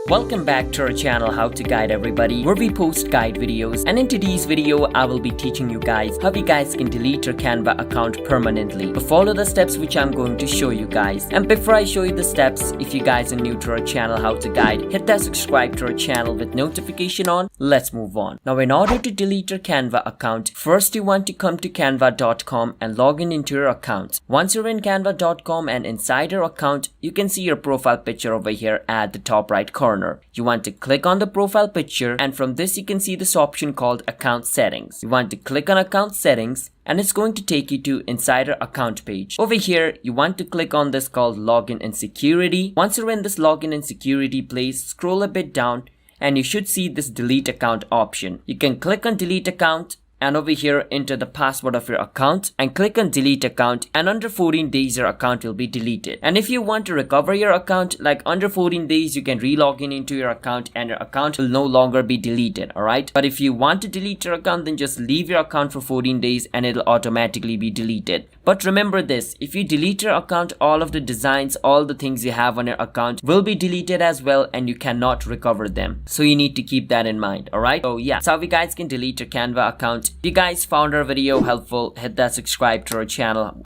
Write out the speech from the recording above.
Welcome back to our channel How to Guide Everybody, where we post guide videos, and in today's video I will be teaching you guys how you guys can delete your Canva account permanently. But follow the steps which I'm going to show you guys. And before I show you the steps, if you guys are new to our channel How to Guide, hit that subscribe to our channel with notification on. Let's move on. Now in order to delete your Canva account, first you want to come to canva.com and log in into your account. Once you're in canva.com and inside your account, you can see your profile picture over here at the top right corner. You want to click on the profile picture, and from this you can see this option called account settings. You want to click on account settings and it's going to take you to Insider account page. Over here you want to click on this called login and security. Once you're in this login and security place, scroll a bit down and you should see this delete account option. You can click on delete account and over here enter the password of your account and click on delete account, and under 14 days your account will be deleted. And if you want to recover your account, like under 14 days you can re-log in into your account and your account will no longer be deleted, alright? But if you want to delete your account, then just leave your account for 14 days and it'll automatically be deleted. But remember this, if you delete your account, all of the designs, all the things you have on your account will be deleted as well and you cannot recover them. So you need to keep that in mind, alright? So yeah, that's how you guys can delete your Canva account. If you guys found our video helpful, hit that subscribe to our channel.